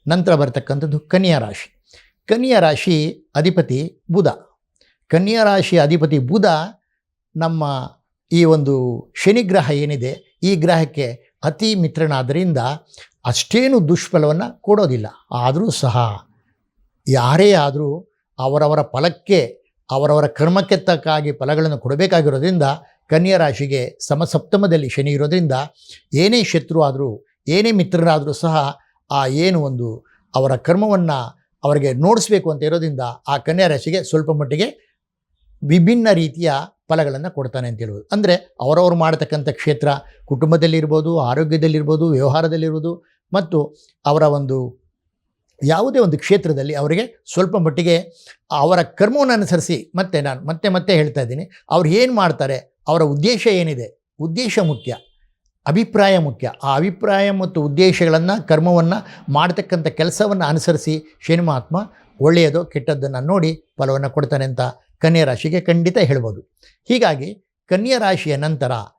ನಂತರ ಬರ್ತಕ್ಕಂಥದ್ದು ಕನ್ಯಾ ರಾಶಿ. ಕನ್ಯಾ ರಾಶಿ ಅಧಿಪತಿ ಬುಧ. ಕನ್ಯಾ ರಾಶಿಯ ಅಧಿಪತಿ ಬುಧ ನಮ್ಮ ಈ ಒಂದು ಶನಿಗ್ರಹ ಏನಿದೆ ಈ ಗ್ರಹಕ್ಕೆ ಅತಿ ಮಿತ್ರನಾದ್ದರಿಂದ ಅಷ್ಟೇನು ದುಷ್ಫಲವನ್ನು ಕೊಡೋದಿಲ್ಲ. ಆದರೂ ಸಹ ಯಾರೇ ಆದರೂ ಅವರವರ ಫಲಕ್ಕೆ ಅವರವರ ಕರ್ಮಕ್ಕೆ ತಕ್ಕಾಗಿ ಫಲಗಳನ್ನು ಕೊಡಬೇಕಾಗಿರೋದ್ರಿಂದ ಕನ್ಯಾ ರಾಶಿಗೆ ಸಮಸಪ್ತಮದಲ್ಲಿ ಶನಿ ಇರೋದ್ರಿಂದ ಏನೇ ಶತ್ರು ಆದರೂ ಏನೇ ಮಿತ್ರರಾದರೂ ಸಹ ಆ ಏನು ಒಂದು ಅವರ ಕರ್ಮವನ್ನು ಅವರಿಗೆ ನೋಡಿಸ್ಬೇಕು ಅಂತ ಇರೋದ್ರಿಂದ ಆ ಕನ್ಯಾ ರಾಶಿಗೆ ಸ್ವಲ್ಪ ಮಟ್ಟಿಗೆ ವಿಭಿನ್ನ ರೀತಿಯ ಫಲಗಳನ್ನು ಕೊಡ್ತಾನೆ ಅಂತ ಹೇಳ್ಬೋದು. ಅಂದರೆ ಅವರವರು ಮಾಡತಕ್ಕಂಥ ಕ್ಷೇತ್ರ ಕುಟುಂಬದಲ್ಲಿರ್ಬೋದು, ಆರೋಗ್ಯದಲ್ಲಿರ್ಬೋದು, ವ್ಯವಹಾರದಲ್ಲಿರ್ಬೋದು ಮತ್ತು ಅವರ ಒಂದು ಯಾವುದೇ ಒಂದು ಕ್ಷೇತ್ರದಲ್ಲಿ ಅವರಿಗೆ ಸ್ವಲ್ಪ ಮಟ್ಟಿಗೆ ಅವರ ಕರ್ಮವನ್ನು ಅನುಸರಿಸಿ ನಾನು ಮತ್ತೆ ಹೇಳ್ತಾ ಇದ್ದೀನಿ, ಅವ್ರು ಏನು ಮಾಡ್ತಾರೆ, ಅವರ ಉದ್ದೇಶ ಏನಿದೆ, ಉದ್ದೇಶ ಮುಖ್ಯ, ಅಭಿಪ್ರಾಯ ಮುಖ್ಯ. ಆ ಅಭಿಪ್ರಾಯ ಮತ್ತು ಉದ್ದೇಶಗಳನ್ನು ಕರ್ಮವನ್ನು ಮಾಡ್ತಕ್ಕಂಥ ಕೆಲಸವನ್ನು ಅನುಸರಿಸಿ ಶನಿ ಮಹಾತ್ಮ ಒಳ್ಳೆಯದೋ ಕೆಟ್ಟದ್ದನ್ನು ನೋಡಿ ಫಲವನ್ನು ಕೊಡ್ತಾನೆ ಅಂತ ಕನ್ಯಾ ರಾಶಿಗೆ ಖಂಡಿತ ಹೇಳ್ಬೋದು. ಹೀಗಾಗಿ ಕನ್ಯಾ ರಾಶಿಯ ನಂತರ